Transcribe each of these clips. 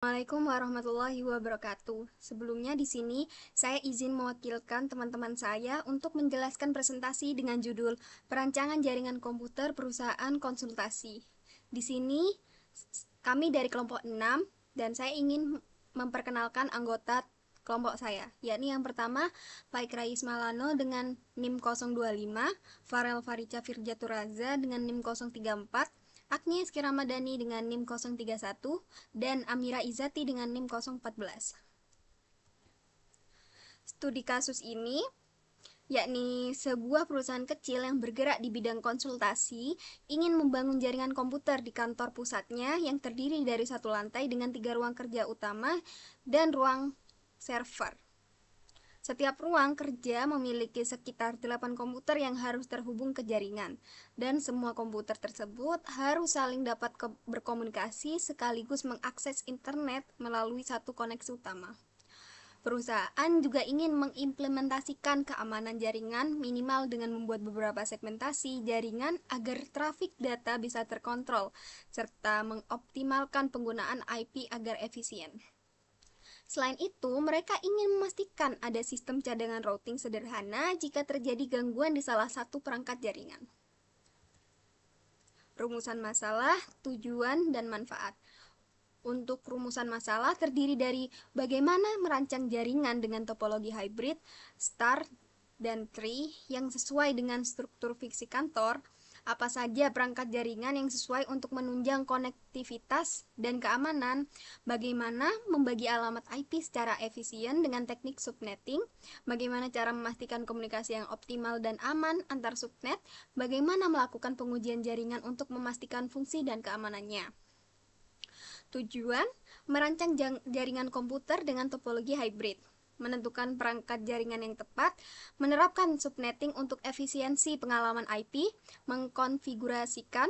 Assalamualaikum warahmatullahi wabarakatuh. Sebelumnya di sini saya izin mewakilkan teman-teman saya untuk menjelaskan presentasi dengan judul Perancangan Jaringan Komputer Perusahaan Konsultasi. Di sini kami dari kelompok 6 dan saya ingin memperkenalkan anggota kelompok saya, yakni yang pertama Pak Rais Malano dengan NIM 025, Farel Farica Firjaturaza dengan NIM 034, Agnes Kiramadani dengan NIM 031, dan Amira Izati dengan NIM 014. Studi kasus ini yakni sebuah perusahaan kecil yang bergerak di bidang konsultasi ingin membangun jaringan komputer di kantor pusatnya yang terdiri dari satu lantai dengan 3 ruang kerja utama dan ruang server. Setiap ruang kerja memiliki sekitar 8 komputer yang harus terhubung ke jaringan, dan semua komputer tersebut harus saling dapat berkomunikasi sekaligus mengakses internet melalui satu koneksi utama. Perusahaan juga ingin mengimplementasikan keamanan jaringan minimal dengan membuat beberapa segmentasi jaringan agar trafik data bisa terkontrol, serta mengoptimalkan penggunaan IP agar efisien. Selain itu, mereka ingin memastikan ada sistem cadangan routing sederhana jika terjadi gangguan di salah satu perangkat jaringan. Rumusan masalah, tujuan, dan manfaat. Untuk rumusan masalah terdiri dari bagaimana merancang jaringan dengan topologi hybrid, star, dan tree yang sesuai dengan struktur fiksi kantor, apa saja perangkat jaringan yang sesuai untuk menunjang konektivitas dan keamanan, bagaimana membagi alamat IP secara efisien dengan teknik subnetting, bagaimana cara memastikan komunikasi yang optimal dan aman antar subnet, bagaimana melakukan pengujian jaringan untuk memastikan fungsi dan keamanannya. Tujuan, merancang jaringan komputer dengan topologi hybrid, menentukan perangkat jaringan yang tepat, menerapkan subnetting untuk efisiensi pengalaman IP, mengkonfigurasikan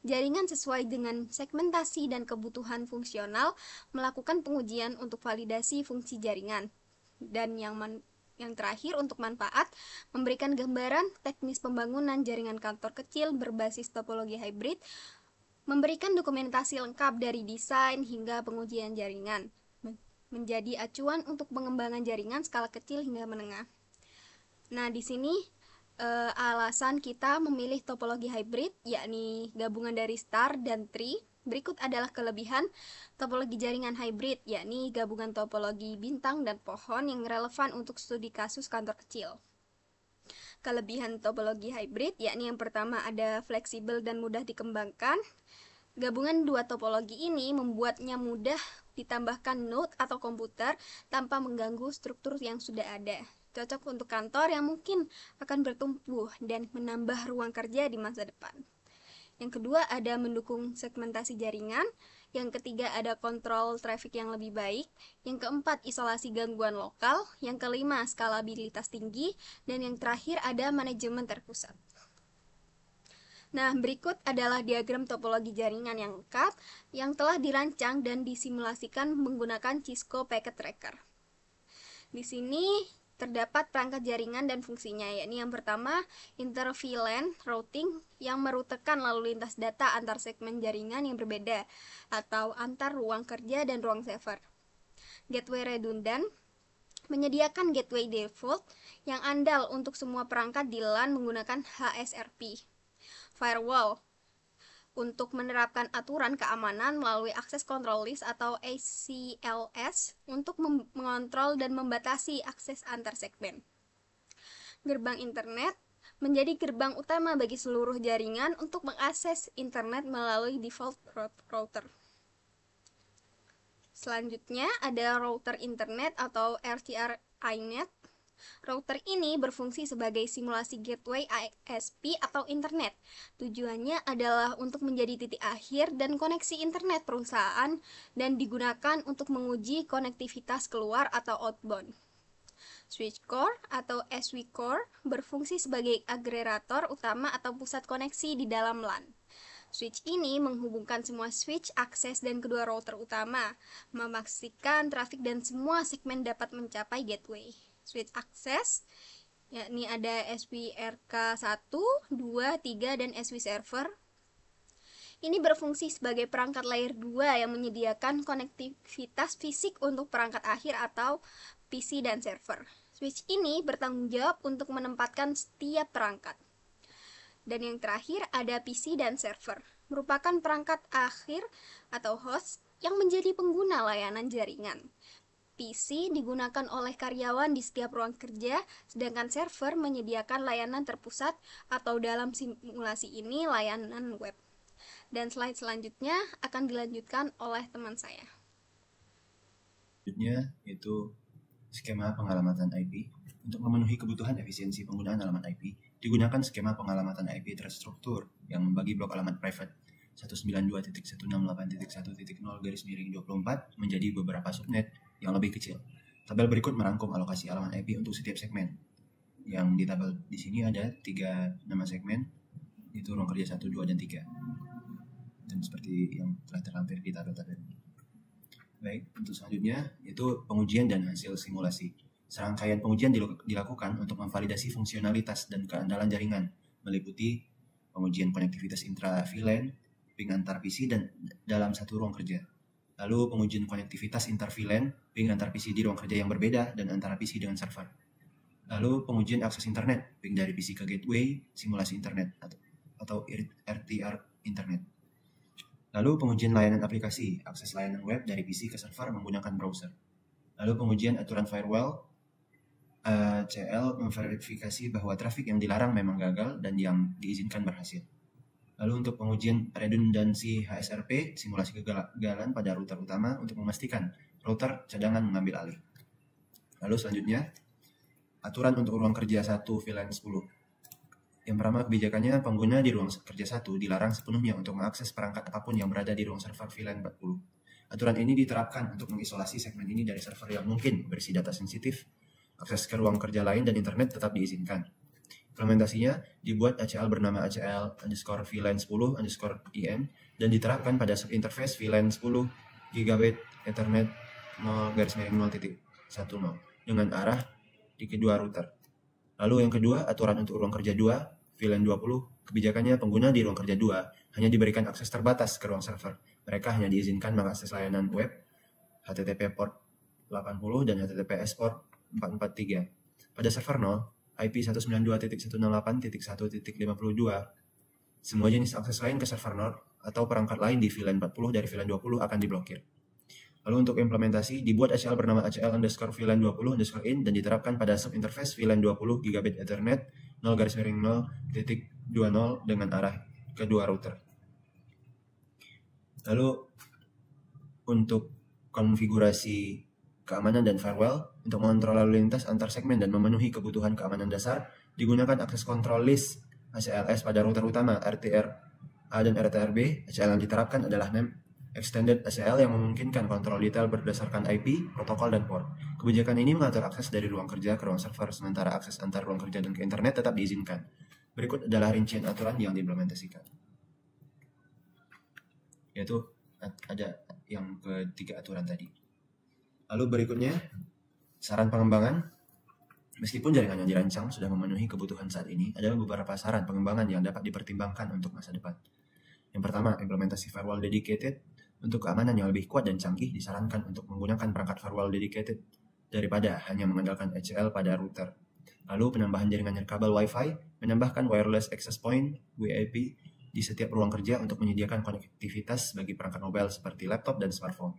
jaringan sesuai dengan segmentasi dan kebutuhan fungsional, melakukan pengujian untuk validasi fungsi jaringan, dan yang terakhir untuk manfaat, memberikan gambaran teknis pembangunan jaringan kantor kecil berbasis topologi hybrid, memberikan dokumentasi lengkap dari desain hingga pengujian jaringan, menjadi acuan untuk pengembangan jaringan skala kecil hingga menengah. Nah, di sini alasan kita memilih topologi hybrid, yakni gabungan dari star dan tree. Berikut adalah kelebihan topologi jaringan hybrid, yakni gabungan topologi bintang dan pohon yang relevan untuk studi kasus kantor kecil. Kelebihan topologi hybrid, yakni yang pertama ada fleksibel dan mudah dikembangkan. Gabungan dua topologi ini membuatnya mudah ditambahkan node atau komputer tanpa mengganggu struktur yang sudah ada. Cocok untuk kantor yang mungkin akan bertumbuh dan menambah ruang kerja di masa depan. Yang kedua ada mendukung segmentasi jaringan. Yang ketiga ada kontrol traffic yang lebih baik. Yang keempat isolasi gangguan lokal. Yang kelima skalabilitas tinggi. Dan yang terakhir ada manajemen terpusat. Nah, berikut adalah diagram topologi jaringan yang lengkap yang telah dirancang dan disimulasikan menggunakan Cisco Packet Tracker. Di sini terdapat perangkat jaringan dan fungsinya, yakni yang pertama inter-VLAN routing yang merutekan lalu lintas data antar segmen jaringan yang berbeda atau antar ruang kerja dan ruang server. Gateway redundant menyediakan gateway default yang andal untuk semua perangkat di LAN menggunakan HSRP. Firewall untuk menerapkan aturan keamanan melalui Access Control List atau ACLS untuk mengontrol dan membatasi akses antar segmen. Gerbang internet menjadi gerbang utama bagi seluruh jaringan untuk mengakses internet melalui default router. Selanjutnya ada router internet atau RTR iNet. Router ini berfungsi sebagai simulasi gateway ISP atau internet. Tujuannya adalah untuk menjadi titik akhir dan koneksi internet perusahaan dan digunakan untuk menguji konektivitas keluar atau outbound. Switch core atau SW core berfungsi sebagai agregator utama atau pusat koneksi di dalam LAN. Switch ini menghubungkan semua switch, akses, dan kedua router utama, memastikan trafik dan semua segmen dapat mencapai gateway. Switch access, yakni ada SWRK 1, 2, 3, dan SW server Ini berfungsi sebagai perangkat layer 2 yang menyediakan konektivitas fisik untuk perangkat akhir atau PC dan server. Switch ini bertanggung jawab untuk menempatkan setiap perangkat. Dan yang terakhir ada PC dan server, merupakan perangkat akhir atau host yang menjadi pengguna layanan jaringan. PC digunakan oleh karyawan di setiap ruang kerja, sedangkan server menyediakan layanan terpusat atau dalam simulasi ini layanan web. Dan slide selanjutnya akan dilanjutkan oleh teman saya. Selanjutnya yaitu skema pengalamatan IP. Untuk memenuhi kebutuhan efisiensi penggunaan alamat IP, digunakan skema pengalamatan IP terstruktur yang membagi blok alamat private 192.168.1.0/24 menjadi beberapa subnet yang lebih kecil. Tabel berikut merangkum alokasi alamat IP untuk setiap segmen. Yang di tabel di sini ada 3 nama segmen, itu ruang kerja 1, 2, dan 3. Dan seperti yang telah terlampir di tabel-tabel ini. Baik, untuk selanjutnya itu pengujian dan hasil simulasi. Serangkaian pengujian dilakukan untuk memvalidasi fungsionalitas dan keandalan jaringan, meliputi pengujian konektivitas intra-VLAN, ping antar PC dan dalam satu ruang kerja. Lalu pengujian konektivitas inter-VLAN, ping antar PC di ruang kerja yang berbeda dan antara PC dengan server. Lalu pengujian akses internet, ping dari PC ke gateway, simulasi internet atau RTR internet. Lalu pengujian layanan aplikasi, akses layanan web dari PC ke server menggunakan browser. Lalu pengujian aturan firewall, ACL memverifikasi bahwa trafik yang dilarang memang gagal dan yang diizinkan berhasil. Lalu untuk pengujian redundansi HSRP, simulasi kegagalan pada router utama untuk memastikan router cadangan mengambil alih. Lalu selanjutnya, aturan untuk ruang kerja 1 VLAN 10. Yang pertama, kebijakannya pengguna di ruang kerja 1 dilarang sepenuhnya untuk mengakses perangkat apapun yang berada di ruang server VLAN 40. Aturan ini diterapkan untuk mengisolasi segmen ini dari server yang mungkin berisi data sensitif. Akses ke ruang kerja lain dan internet tetap diizinkan. Implementasinya dibuat ACL bernama ACL_VLAN10_IM dan diterapkan pada subinterface VLAN 10 Gb Ethernet 0/0.10 dengan arah di kedua router. Lalu yang kedua, aturan untuk ruang kerja 2 VLAN 20, kebijakannya pengguna di ruang kerja 2 hanya diberikan akses terbatas ke ruang server. Mereka hanya diizinkan mengakses layanan web HTTP port 80 dan HTTPS port 443. Pada server 0, IP 192.168.1.52, semua jenis akses lain ke server 0 atau perangkat lain di VLAN 40 dari VLAN 20 akan diblokir. Lalu untuk implementasi, dibuat ACL bernama ACL_VLAN20_in dan diterapkan pada subinterface VLAN 20 Gb Ethernet 0/0.20 dengan arah kedua router. Lalu untuk konfigurasi keamanan dan firewall, untuk mengontrol lalu lintas antar segmen dan memenuhi kebutuhan keamanan dasar, digunakan akses control list ACLS pada router utama RTR-A dan RTR-B. ACL yang diterapkan adalah name extended ACL yang memungkinkan kontrol detail berdasarkan IP, protokol, dan port. Kebijakan ini mengatur akses dari ruang kerja ke ruang server, sementara akses antar ruang kerja dan ke internet tetap diizinkan. Berikut adalah rincian aturan yang diimplementasikan. Yaitu ada yang ketiga aturan tadi. Lalu berikutnya, saran pengembangan. Meskipun jaringan yang dirancang sudah memenuhi kebutuhan saat ini, ada beberapa saran pengembangan yang dapat dipertimbangkan untuk masa depan. Yang pertama, implementasi firewall dedicated. Untuk keamanan yang lebih kuat dan canggih, disarankan untuk menggunakan perangkat firewall dedicated daripada hanya mengandalkan ACL pada router. Lalu penambahan jaringan nirkabel Wi-Fi, menambahkan wireless access point (WAP) di setiap ruang kerja untuk menyediakan konektivitas bagi perangkat mobile seperti laptop dan smartphone.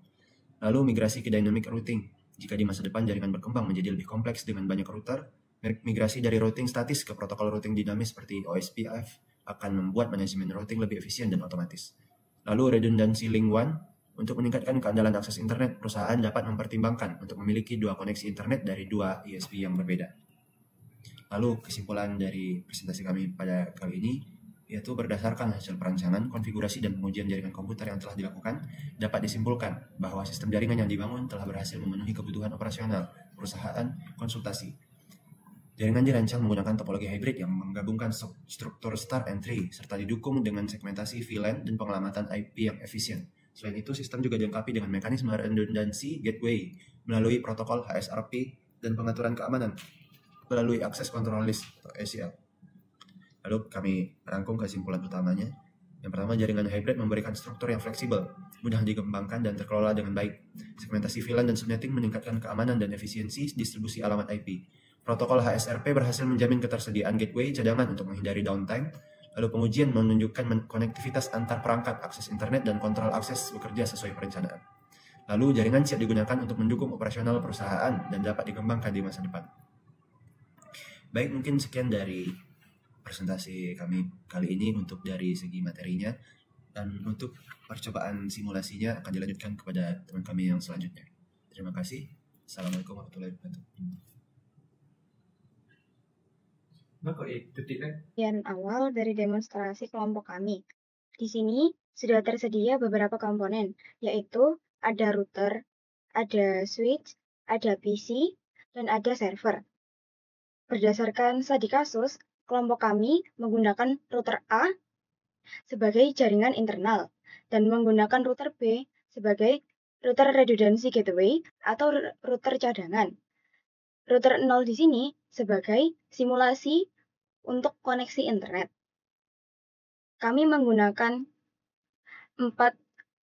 Lalu migrasi ke dynamic routing. Jika di masa depan jaringan berkembang menjadi lebih kompleks dengan banyak router, migrasi dari routing statis ke protokol routing dinamis seperti OSPF akan membuat manajemen routing lebih efisien dan otomatis. Lalu redundancy link 1, untuk meningkatkan keandalan akses internet, perusahaan dapat mempertimbangkan untuk memiliki 2 koneksi internet dari 2 ISP yang berbeda. Lalu kesimpulan dari presentasi kami pada kali ini, yaitu berdasarkan hasil perancangan, konfigurasi, dan pengujian jaringan komputer yang telah dilakukan, dapat disimpulkan bahwa sistem jaringan yang dibangun telah berhasil memenuhi kebutuhan operasional perusahaan konsultasi. Jaringan dirancang menggunakan topologi hybrid yang menggabungkan struktur star and tree, serta didukung dengan segmentasi VLAN dan pengelamatan IP yang efisien. Selain itu, sistem juga dilengkapi dengan mekanisme redundancy gateway melalui protokol HSRP dan pengaturan keamanan melalui Access Control List atau ACL. Lalu kami rangkum kesimpulan utamanya. Yang pertama, jaringan hybrid memberikan struktur yang fleksibel, mudah dikembangkan dan terkelola dengan baik. Segmentasi VLAN dan subnetting meningkatkan keamanan dan efisiensi distribusi alamat IP. Protokol HSRP berhasil menjamin ketersediaan gateway cadangan untuk menghindari downtime. Lalu pengujian menunjukkan konektivitas antar perangkat, akses internet, dan kontrol akses bekerja sesuai perencanaan. Lalu jaringan siap digunakan untuk mendukung operasional perusahaan dan dapat dikembangkan di masa depan. Baik, mungkin sekian dari presentasi kami kali ini untuk dari segi materinya, dan untuk percobaan simulasinya akan dilanjutkan kepada teman kami yang selanjutnya. Terima kasih. Assalamualaikum warahmatullahi wabarakatuh. Bagian awal dari demonstrasi kelompok kami. Di sini sudah tersedia beberapa komponen, yaitu ada router, ada switch, ada PC, dan ada server. Berdasarkan studi kasus, kelompok kami menggunakan router A sebagai jaringan internal dan menggunakan router B sebagai router redundancy gateway atau router cadangan. Router 0 di sini sebagai simulasi untuk koneksi internet. Kami menggunakan 4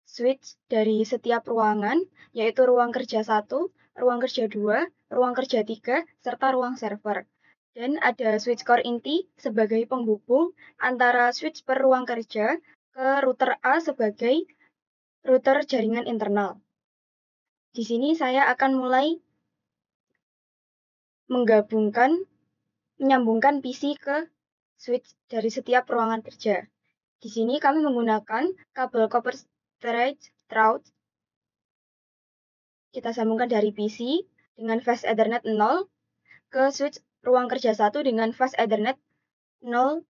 switch dari setiap ruangan, yaitu ruang kerja 1, ruang kerja 2, ruang kerja 3, serta ruang server. Dan ada switch core inti sebagai penghubung antara switch per ruang kerja ke router A sebagai router jaringan internal. Di sini saya akan mulai menyambungkan PC ke switch dari setiap ruangan kerja. Di sini kami menggunakan kabel copper storage route. Kita sambungkan dari PC dengan fast Ethernet 0 ke switch ruang kerja 1 dengan fast Ethernet 0/1.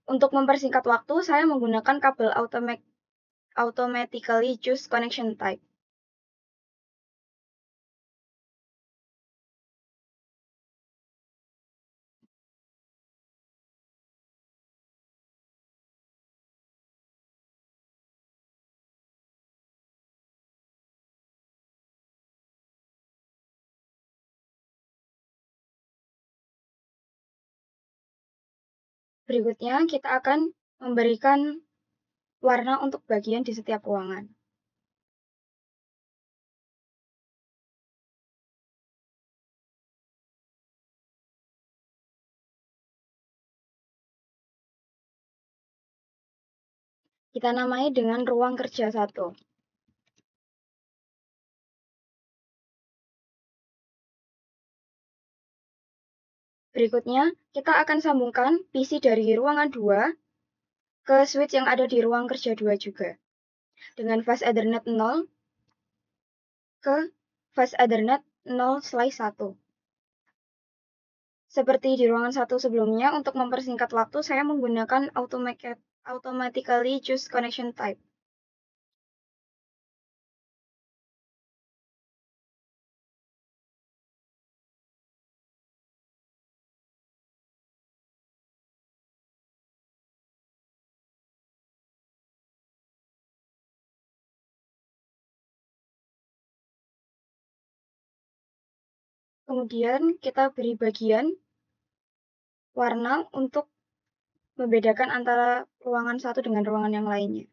Untuk mempersingkat waktu, saya menggunakan kabel automatically choose connection type. Berikutnya, kita akan memberikan warna untuk bagian di setiap ruangan. Kita namai dengan ruang kerja 1. Berikutnya, kita akan sambungkan PC dari ruangan 2 ke switch yang ada di ruang kerja 2 juga. Dengan fast Ethernet 0 ke fast Ethernet 0/1. Seperti di ruangan 1 sebelumnya, untuk mempersingkat waktu, saya menggunakan automatically choose connection type. Kemudian kita beri bagian warna untuk membedakan antara ruangan satu dengan ruangan yang lainnya.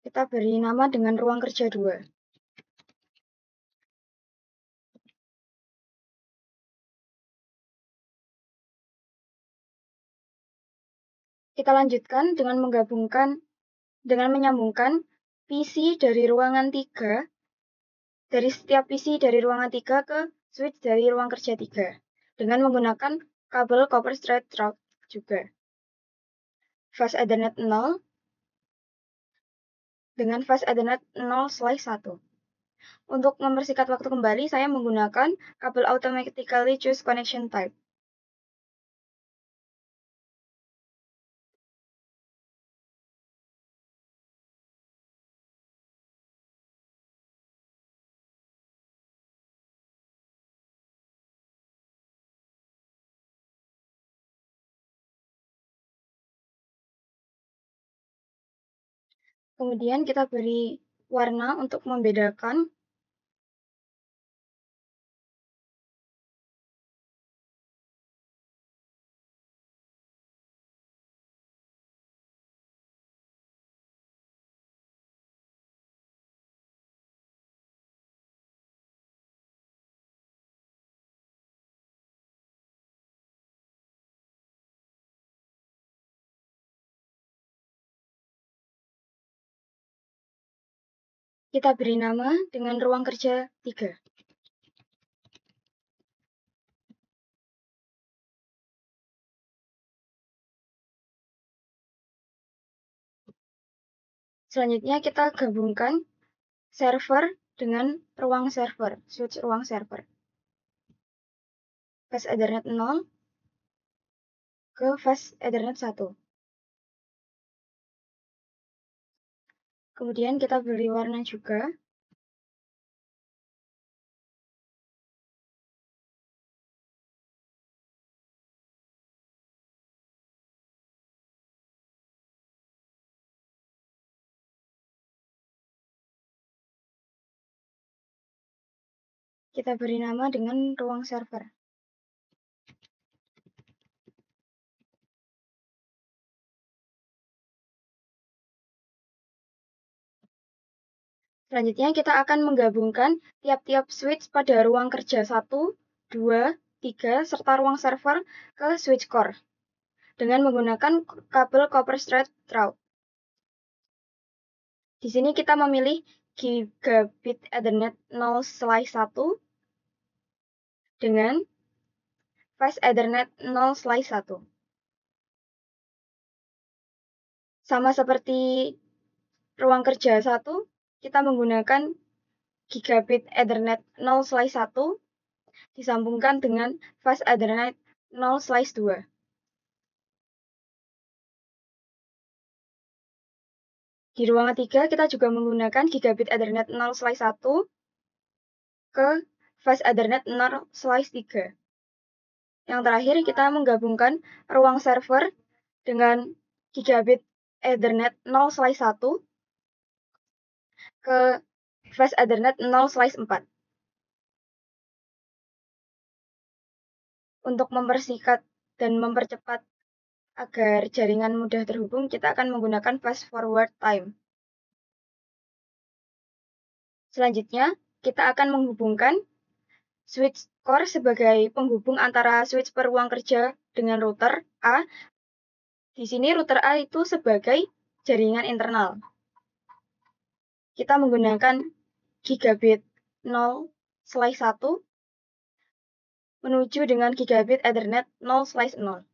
Kita beri nama dengan ruang kerja 2. Kita lanjutkan dengan menyambungkan PC dari ruangan 3, dari setiap PC dari ruangan 3 ke switch dari ruang kerja 3, dengan menggunakan kabel copper straight route juga. Fast Ethernet 0 dengan fast Ethernet 0/1. Untuk mempersingkat waktu kembali, saya menggunakan kabel automatically choose connection type. Kemudian kita beri warna untuk membedakan kita beri nama dengan ruang kerja 3. Selanjutnya kita gabungkan server dengan ruang server, switch ruang server. Fast Ethernet 0 ke Fast Ethernet 1. Kemudian kita beri warna juga. Kita beri nama dengan ruang server. Selanjutnya kita akan menggabungkan tiap-tiap switch pada ruang kerja 1, 2, 3, serta ruang server ke switch core dengan menggunakan kabel copper thread route. Di sini kita memilih Gigabit Ethernet 0/1 dengan Fast Ethernet 0/1. Sama seperti ruang kerja 1, kita menggunakan Gigabit Ethernet 0/1 disambungkan dengan Fast Ethernet 0/2. Di ruangan 3, kita juga menggunakan Gigabit Ethernet 0/1 ke Fast Ethernet 0/3. Yang terakhir, kita menggabungkan ruang server dengan Gigabit Ethernet 0/1 ke Fast Ethernet 0/4. Untuk mempersingkat dan mempercepat agar jaringan mudah terhubung, kita akan menggunakan fast forward time. Selanjutnya, kita akan menghubungkan switch core sebagai penghubung antara switch per ruang kerja dengan router A. Di sini router A itu sebagai jaringan internal. Kita menggunakan Gigabit 0/1 menuju dengan Gigabit Ethernet 0/0.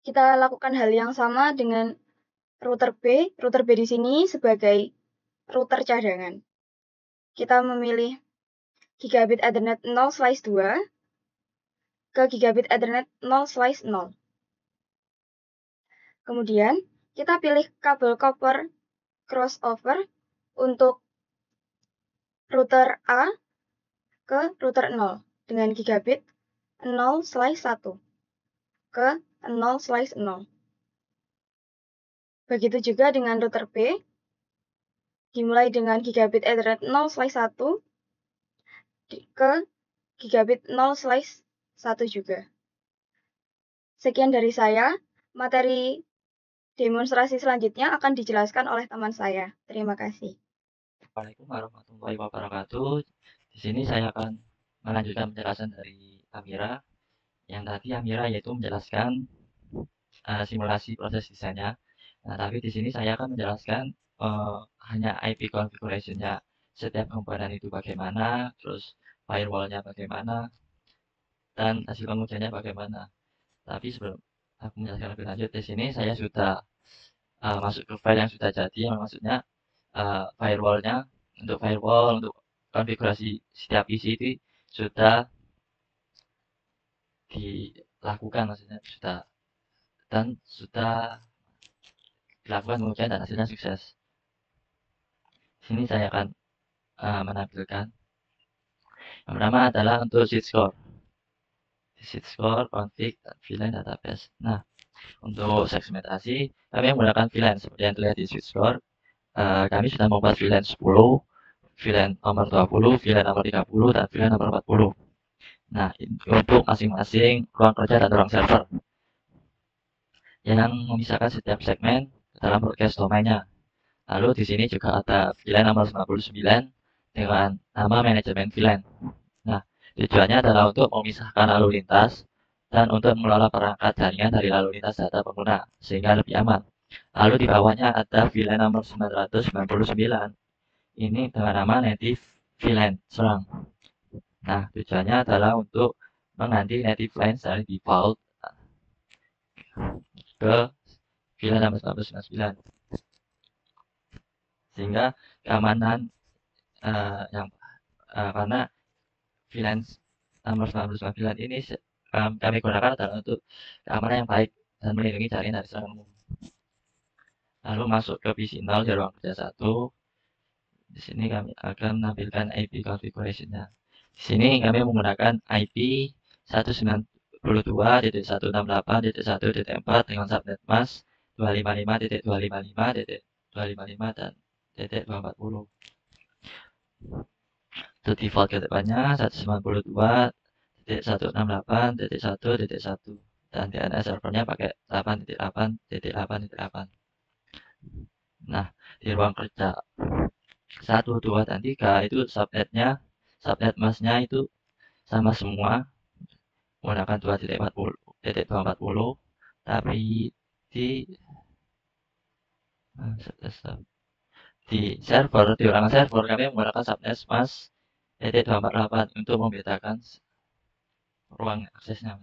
Kita lakukan hal yang sama dengan router B. Router B di sini sebagai router cadangan. Kita memilih Gigabit Ethernet 0/2 ke Gigabit Ethernet 0/0. Kemudian, kita pilih kabel copper crossover untuk router A ke router 0 dengan Gigabit 0/1 ke 0/0. Begitu juga dengan router B, dimulai dengan Gigabit Ethernet 0/1 ke Gigabit 0/1 juga. Sekian dari saya, materi demonstrasi selanjutnya akan dijelaskan oleh teman saya. Terima kasih. Assalamualaikum warahmatullahi wabarakatuh. Di sini saya akan melanjutkan penjelasan dari Amira. Yang tadi Amira yaitu menjelaskan simulasi proses desainnya. Nah, tapi di sini saya akan menjelaskan hanya IP configuration-nya. Setiap komponen itu bagaimana, terus firewall-nya bagaimana, dan hasil pengujiannya bagaimana. Tapi sebelum aku menjelaskan lebih lanjut, di sini saya sudah masuk ke file yang sudah jadi, yang maksudnya firewall-nya, untuk firewall, untuk konfigurasi setiap isi itu sudah dilakukan, maksudnya sudah dilakukan pengujian dan hasilnya sukses. Sini saya akan menampilkan. Yang pertama adalah untuk sheet score. Sheet score, config, VLAN, database. Nah, Untuk segmentasi, kami menggunakan VLAN seperti yang terlihat di switchboard. Kami sudah membuat VLAN 10, VLAN nomor 20, VLAN nomor 30, dan VLAN nomor 40. Nah, untuk masing-masing ruang kerja dan ruang server yang memisahkan setiap segmen dalam broadcast domainnya. Lalu di sini juga ada VLAN nomor 99 dengan nama manajemen VLAN. Nah, tujuannya adalah untuk memisahkan lalu lintas dan untuk mengelola perangkat jaringan dari lalu lintas data pengguna sehingga lebih aman. Lalu di bawahnya ada VLAN nomor 999. Ini dengan nama native VLAN serang. Nah, tujuannya adalah untuk mengganti native VLAN dari default ke VLAN nomor 999 sehingga keamanan karena VLAN nomor 999 ini kami gunakan adalah untuk keamanan yang baik dan melindungi jaringan dari serangan umum. Lalu masuk ke PC0 di ruang kerja 1. Di sini kami akan menampilkan IP configuration-nya. Di sini kami menggunakan IP 192.168.1.4 dengan subnet mask 255.255.255 dan .240. Untuk default ke depannya 192.168.1.1 dan DNS servernya pakai 8.8.8.8. Nah, di ruang kerja 1, 2, dan 3 itu subnet masknya itu sama semua menggunakan 2.240, tapi di server, di ruangan server kami menggunakan subnet mask 248 untuk membedakan ruang aksesnya.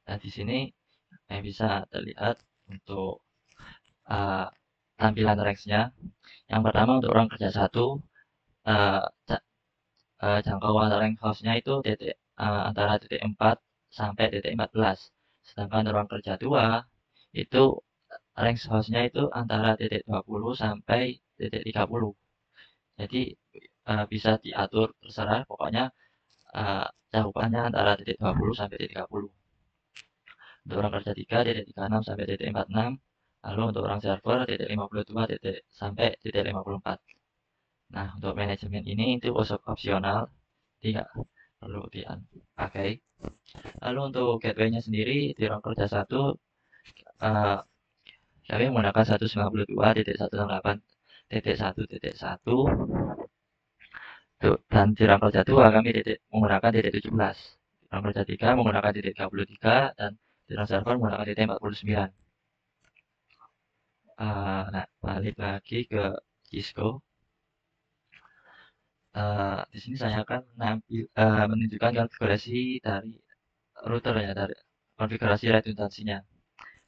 Nah, di sini bisa terlihat untuk tampilan range-nya. Yang pertama untuk ruang kerja 1, jangkauan range host-nya itu antara titik 4 sampai titik 14. Sedangkan ruang kerja 2 itu range host-nya itu antara titik 20 sampai titik 30. Jadi bisa diatur terserah, pokoknya cakupannya antara titik 20 sampai titik 30. Untuk ruang kerja 3 titik 36 sampai titik 46. Lalu untuk ruang server titik 52 sampai titik 54. Nah, untuk manajemen ini itu opsional, tidak perlu dipakai. Lalu untuk gateway-nya sendiri di ruang kerja 1 kami menggunakan 192.168.1.1 dan di ruang kerja 2 kami menggunakan titik 17. Di ruang kerja 3 menggunakan titik 33 dan di ruang server menggunakan titik 49. Nah, balik lagi ke Cisco. Di sini saya akan menunjukkan konfigurasi dari router ya, dari konfigurasi redundansinya.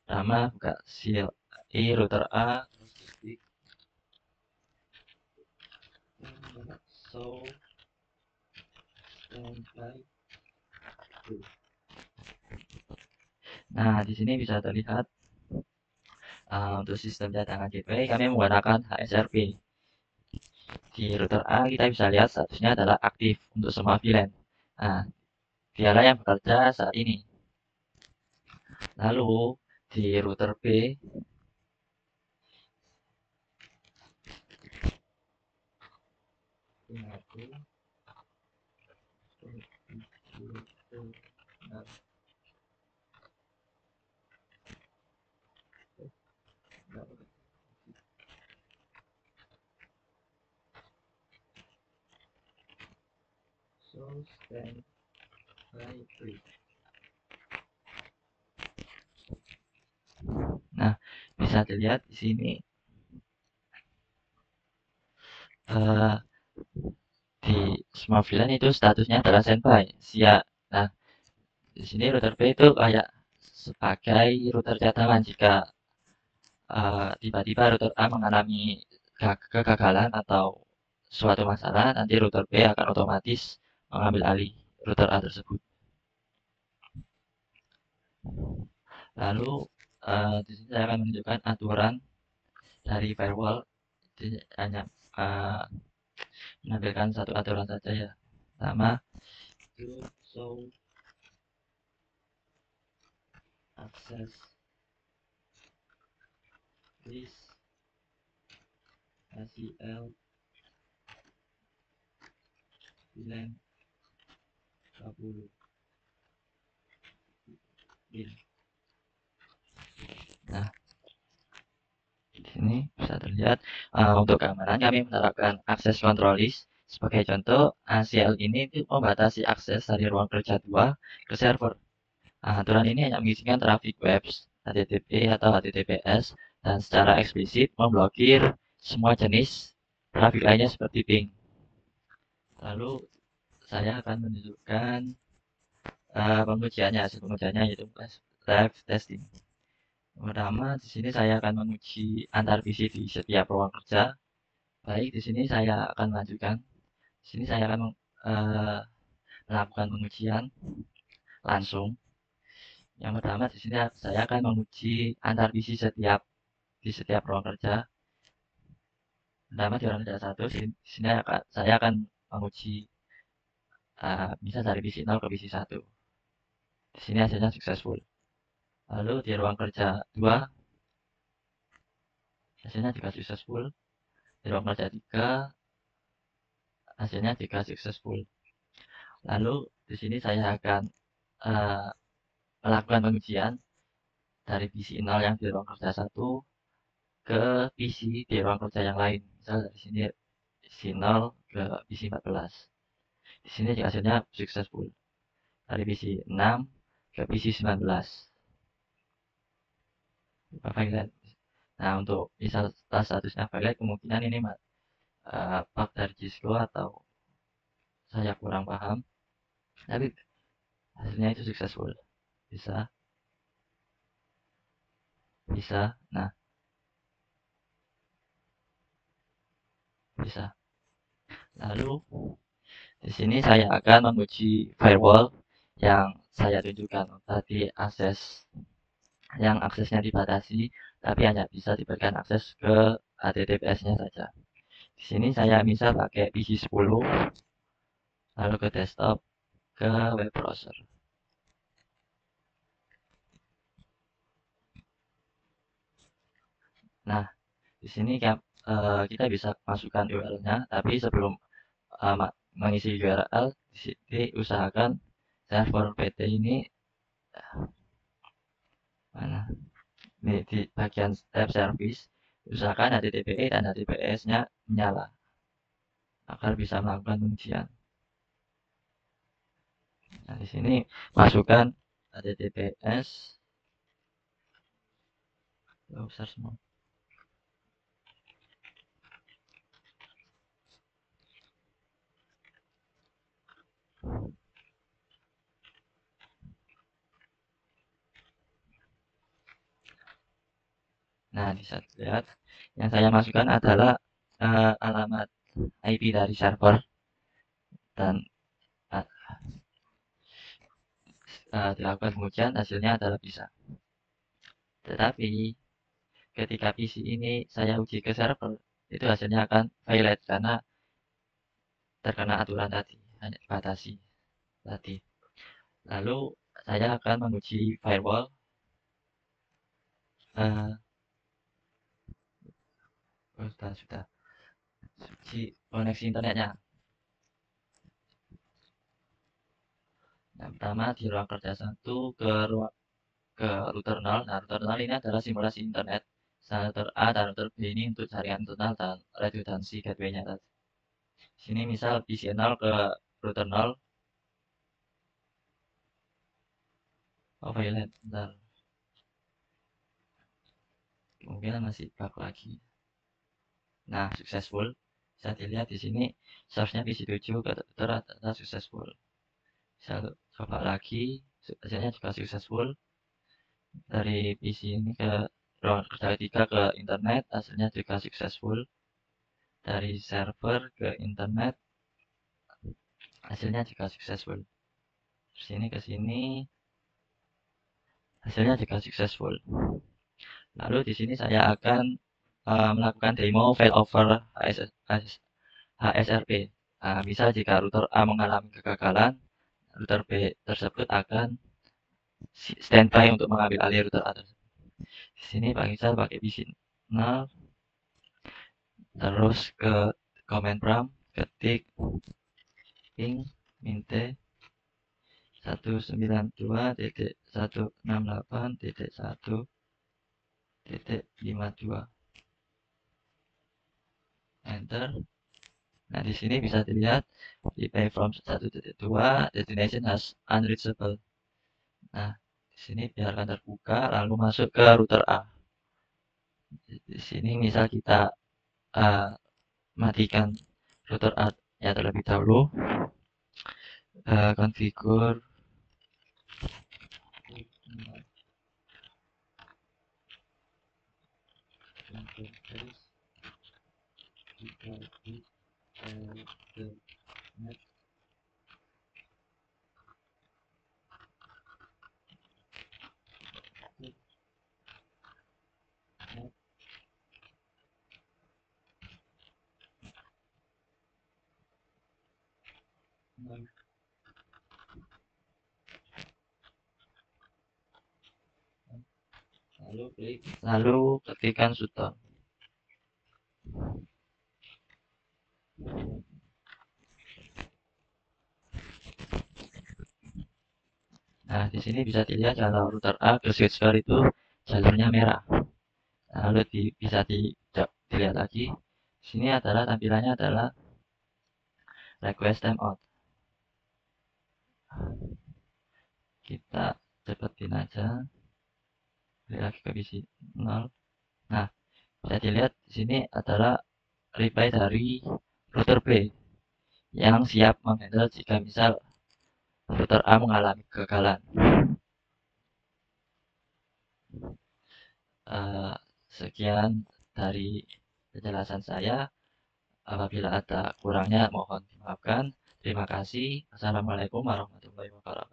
Pertama buka CLI router A, terus ketik Nah, di sini bisa terlihat untuk sistem cadangan gateway kami menggunakan HSRP. Di router A kita bisa lihat statusnya adalah aktif untuk semua VLAN. Nah, dialah yang bekerja saat ini. Lalu di router B Nah, bisa dilihat di sini di semua VLAN itu statusnya adalah standby, siap. Nah, di sini router B itu kayak sebagai router cadangan jika tiba-tiba router A mengalami kegagalan atau suatu masalah, nanti router B akan otomatis mengambil alih router A tersebut. Lalu di sini saya akan menunjukkan aturan dari firewall. Jadi hanya menampilkan satu aturan saja ya. Pertama, akses list ACL bilang 20 bin. Nah, di sini bisa terlihat untuk keamanan kami menerapkan akses control list. Sebagai contoh, ACL ini itu membatasi akses dari ruang kerja 2 ke server. Aturan ini hanya mengizinkan trafik web, HTTP atau HTTPS, dan secara eksplisit memblokir semua jenis trafik lainnya seperti ping. Lalu saya akan menunjukkan pengujiannya, hasil pengujiannya yaitu live testing. Pertama, di sini saya akan menguji antar PC di setiap ruang kerja. Baik, di sini saya akan melanjutkan. Di sini saya akan melakukan pengujian langsung. Yang pertama, di sini saya akan menguji antar PC di setiap ruang kerja. Pertama di ruang kerja 1, di sini saya akan menguji bisa dari PC 0 ke PC 1. Di sini hasilnya successful. Lalu di ruang kerja 2, hasilnya juga successful. Di ruang kerja 3, hasilnya juga successful. Lalu di sini saya akan melakukan pengujian dari PC 0 yang di ruang kerja 1 ke PC di ruang kerja yang lain. Misal dari sini PC 0 ke PC 14. Di sini hasilnya successful. Dari PC 6 ke PC 19. Violet. Nah, untuk misal statusnya Violet, kemungkinan ini bug dari Cisco atau saya kurang paham. Tapi hasilnya itu successful. Bisa. Nah, bisa. Lalu di sini saya akan menguji firewall yang saya tunjukkan tadi, yang aksesnya dibatasi, tapi hanya bisa diberikan akses ke HTTPS-nya saja. Di sini saya misal pakai PC 10, lalu ke desktop, ke web browser. Nah, di sini kita bisa masukkan URL-nya, tapi sebelum mengisi URL, di sini usahakan server PT ini mana? Ini di bagian tab service, usahakan HTTPS dan HTTPS-nya menyala agar bisa melakukan pengujian. Nah, di sini masukkan HTTPS besar semua. Nah, bisa dilihat yang saya masukkan adalah alamat IP dari server dan dilakukan pengujian, hasilnya adalah bisa. Tetapi ketika PC ini saya uji ke server, itu hasilnya akan violate karena terkena aturan tadi, hanya dibatasi tadi. Lalu saya akan menguji firewall. Sudah uji koneksi internetnya. Yang pertama di ruang kerja 1 ke router 0. Nah, router 0 ini adalah simulasi internet. Router A dan router B ini untuk jaringan internal dan redundansi gateway-nya tadi. Sini misal PC 0 ke router 0. Oh, violate, bentar. Kemungkinan masih bug lagi. Nah, successful. Bisa dilihat di sini source-nya PC 7 ke router adalah successful. Bisa coba lagi, hasilnya juga successful. Dari PC ini ke ruang kerja 3 ke internet, hasilnya juga successful. Dari server ke internet, hasilnya juga successful. Sini ke sini, hasilnya juga successful. Lalu di sini saya akan melakukan demo failover HSRP. Misal jika router A mengalami kegagalan, router B tersebut akan standby untuk mengambil alih router A tersebut. Di sini misal pakai PC 0, terus ke command prompt ketik ping mint 192.168.1.52, enter. Nah, di sini bisa dilihat reply from 1.2 destination has unreachable. Nah, di sini biarkan terbuka lalu masuk ke router A. Di sini misal kita matikan router A ya terlebih dahulu, configure lalu ketikkan shutdown. Nah, di sini bisa dilihat kalau router A ke switchbar itu jalurnya merah. Lalu bisa dilihat lagi. Di sini adalah tampilannya adalah request timeout. Kita cepetin aja. Balik lagi ke PC 0. Nah, bisa dilihat di sini adalah reply dari router B yang siap menghandle jika misal router A mengalami kegagalan. Sekian dari penjelasan saya. Apabila ada kurangnya mohon dimaafkan. Terima kasih. Assalamualaikum warahmatullahi wabarakatuh.